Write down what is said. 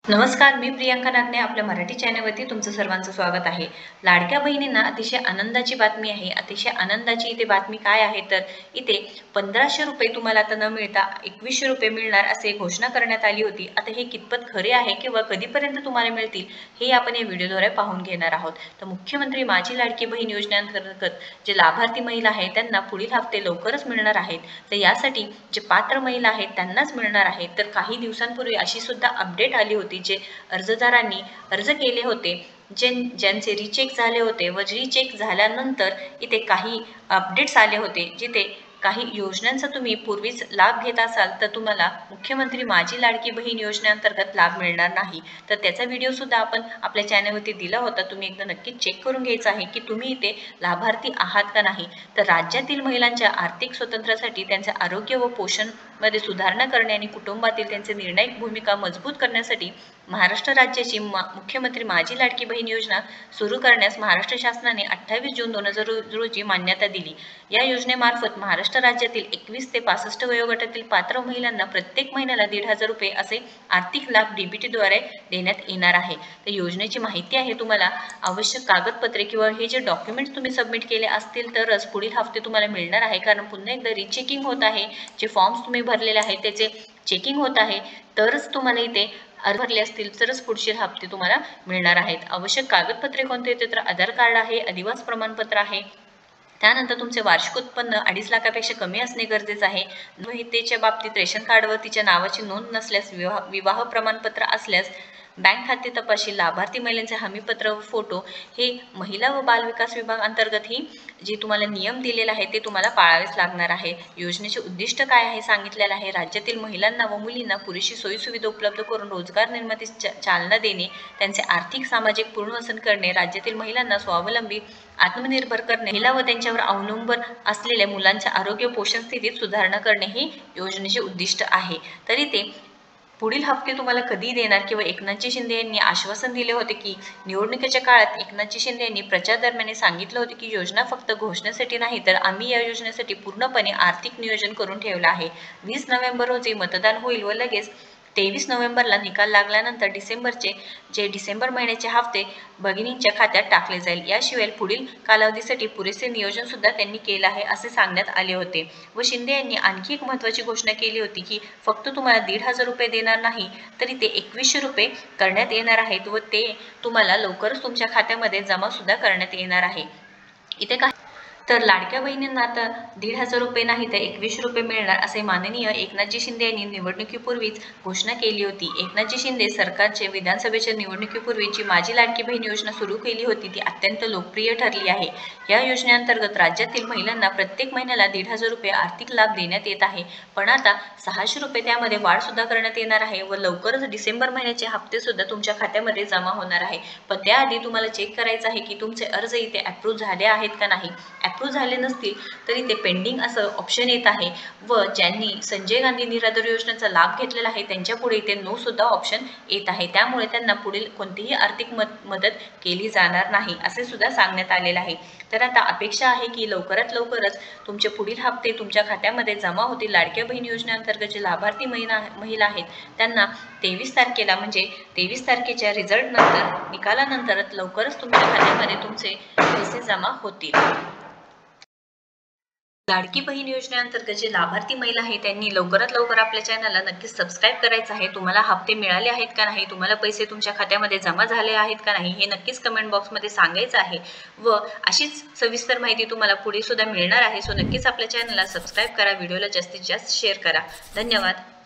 नमस्कार, मी प्रियांका नागने आपल्या मराठी चॅनलवरती तुमचं सर्वांचं स्वागत आहे। लाडक्या बहिणींना अतिशय आनंदाची बातमी आहे। अतिशय आनंदाची इथे बातमी काय आहे तर इथे 1500 रुपये तुम्हाला आता न मिळता 2100 रुपये मिळणार असे घोषणा करण्यात आली होती। आता हे कितपत खरे आहे किंवा कधीपर्यंत तुम्हाला मिळतील हे आपण या व्हिडिओद्वारे पाहून घेणार आहोत। तर मुख्यमंत्री माझी लाडकी बहीण योजनेअंतर्गत जे लाभार्थी महिला आहेत त्यांना पुढील हप्ते लवकरच मिळणार आहेत। तर यासाठी जे पात्र महिला आहेत त्यांनाच मिळणार आहेत। तर काही दिवसांपूर्वी अशी सुद्धा अपडेट आली होती जे अर्जदारांनी अर्ज केले होते ज्यांचे रिचेक झाले होते व रिचेक झाल्यानंतर इथे काही अपडेट्स आले होते जिथे काही योजनांचा तुम्ही पूर्वीच लाभ घेत असाल तर तुम्हाला मुख्यमंत्री माझी लाडकी बहीण योजनेअंतर्गत लाभ मिळणार नाही। तर त्याचा व्हिडिओ सुद्धा आपण आपल्या चॅनलवरती दिला होता। तुम्ही एकदा नक्की चेक करून घ्यायचं आहे की तुम्ही इथे लाभार्थी आहात का नाही। तर राज्यातील महिलांच्या आर्थिक स्वातंत्र्यासाठी त्यांचे आरोग्य व पोषण मध्ये सुधारणा करणे आणि कुटुंबातील त्यांचे निर्णायक भूमिका मजबूत करण्यासाठी महाराष्ट्र राज्याची मुख्यमंत्री माझी लाडकी बहीण योजना सुरू करण्यास महाराष्ट्र शासनाने 28 जून 2000 रोजी मान्यता दिली। या योजनेमार्फत महाराष्ट्र राज्यातील 21 ते 65 वयोगटातील पात्र महिलांना प्रत्येक महिन्याला 1500 रुपये असे आर्थिक लाभ डीबीटीद्वारे देण्यात येणार आहे। तर योजनेची माहिती आहे तुम्हाला आवश्यक कागदपत्रे किंवा हे जे डॉक्युमेंट्स तुम्ही सबमिट केले असतील तरच पुढील हप्ते तुम्हाला मिळणार आहे। कारण पुन्हा एकदा रिचेकिंग होत आहे, जे फॉर्म्स तुम्ही भरलेले आहेत त्याचे चेकिंग होत आहे, तरच तुम्हाला इथे अर्ज भरले असतील तरच पुढचे हप्ते तुम्हाला मिळणार आहेत। आवश्यक कागदपत्रे कोणते तर आधार कार्ड आहे, अधिवास प्रमाणपत्र आहे, त्यानंतर तुमचे वार्षिक उत्पन्न 2.5 लाखापेक्षा कमी असणे गरजेचे आहे। विवाहितेच्या बाबतीत रेशन कार्डवर तिच्या नावाची नोंद नसल्यास, विवाह प्रमाणपत्र असल्यास, बँक खाते तपशील, लाभार्थी महिलांचे हमीपत्र व फोटो हे महिला व बाल विकास विभाग अंतर्गत ही जे तुम्हाला नियम दिलेला आहे ते तुम्हाला पाळावेच लागणार आहे। योजनेचे उद्दिष्ट काय आहे सांगितलेलं आहे। राज्यातील महिलांना व मुलींना पुरेशी सोयीसुविधा उपलब्ध करून रोजगार निर्मितीस चालना देणे, त्यांचे आर्थिक सामाजिक पुनर्वसन करणे, राज्यातील महिलांना स्वावलंबी आत्मनिर्भर करणे, महिला व त्यांच्यावर अवलंबून असलेल्या मुलांच्या आरोग्य पोषण स्थितीत सुधारणा करणे हे योजनेचे उद्दिष्ट आहे। तरी ते पुढील हप्ते तुम्हाला कधी देणार किंवा एकनाथजी शिंदे यांनी आश्वासन दिले होते की निवडणुकीच्या काळात एकनाथजी शिंदे यांनी प्रचार दरम्यान सांगितलं होते की योजना फक्त घोषणेसाठी नाही तर आम्ही या योजनेसाठी पूर्णपणे आर्थिक नियोजन करून ठेवलं आहे। 20 नोव्हेंबर रोजी मतदान होईल व लगेच 23 नोव्हेंबरला निकाल लागल्यानंतर डिसेंबर महिन्याचे हप्ते भगिनींच्या खात्यात टाकले जाईल। याशिवाय पुढील कालावधीसाठी पुरेसे नियोजन सुद्धा त्यांनी केले आहे असे सांगण्यात आले होते। व शिंदे यांनी आणखी एक महत्त्वाची घोषणा केली होती की फक्त तुम्हाला 1500 रुपये देणार नाही तरी ते 2100 रुपये करण्यात येणार आहेत व ते तुम्हाला लवकरच तुमच्या खात्यामध्ये जमा सुद्धा करण्यात येणार आहे। इथे काय तर लाडक्या बहिणींना आता 1500 रुपये नाही तर 2100 रुपये मिळणार असे माननीय एकनाथजी शिंदे यांनी निवडणुकीपूर्वीच घोषणा केली होती। एकनाथजी शिंदे सरकारचे विधानसभेच्या निवडणुकीपूर्वी जी माझी लाडकी बहीण योजना सुरू केली होती ती अत्यंत लोकप्रिय ठरली आहे। या योजनेअंतर्गत राज्यातील महिलांना प्रत्येक महिन्याला 1500 रुपये आर्थिक लाभ देण्यात येत आहे, पण आता 600 रुपये त्यामध्ये वाढ सुद्धा करण्यात येणार आहे व लवकरच डिसेंबर महिन्याचे हप्ते सुद्धा तुमच्या खात्यामध्ये जमा होणार आहे। पण त्याआधी तुम्हाला चेक करायचं आहे की तुमचे अर्ज इथे अप्रूव्ह झाले आहेत का नाही। अप्रूव्ह झाले नसतील तरी ते पेंडिंग असं ऑप्शन येत आहे व ज्यांनी संजय गांधी निराधार योजनेचा लाभ घेतलेला आहे त्यांच्या पुढे इथे नो सुद्धा ऑप्शन येत आहे, त्यामुळे त्यांना पुढील कोणतीही आर्थिक मदत केली जाणार नाही असे सुद्धा सांगण्यात आलेलं आहे। तर आता अपेक्षा आहे की लवकरात लवकरच तुमचे पुढील हप्ते तुमच्या खात्यामध्ये जमा होतील। लाडक्या बहीण योजनेअंतर्गत जे लाभार्थी महिला आहेत त्यांना 23 तारखेला म्हणजे 23 तारखेच्या रिझल्ट नंतर निकालानंतरच लवकरच तुमच्या खात्यामध्ये तुमचे पैसे जमा होतील। लाडकी बहीण योजनेअंतर्गत जे लाभार्थी महिला आहेत त्यांनी लवकरात लवकर आपल्या चॅनलला नक्कीच सबस्क्राईब करायचं आहे। तुम्हाला हप्ते मिळाले आहेत का नाही, तुम्हाला पैसे तुमच्या खात्यामध्ये जमा झाले आहेत का नाही हे नक्कीच कमेंट बॉक्समध्ये सांगायचं आहे व अशीच सविस्तर माहिती तुम्हाला पुढे सुद्धा मिळणार आहे। सो नक्कीच आपल्या चॅनलला सबस्क्राईब करा, व्हिडिओला जास्तीत जास्त शेअर करा। धन्यवाद।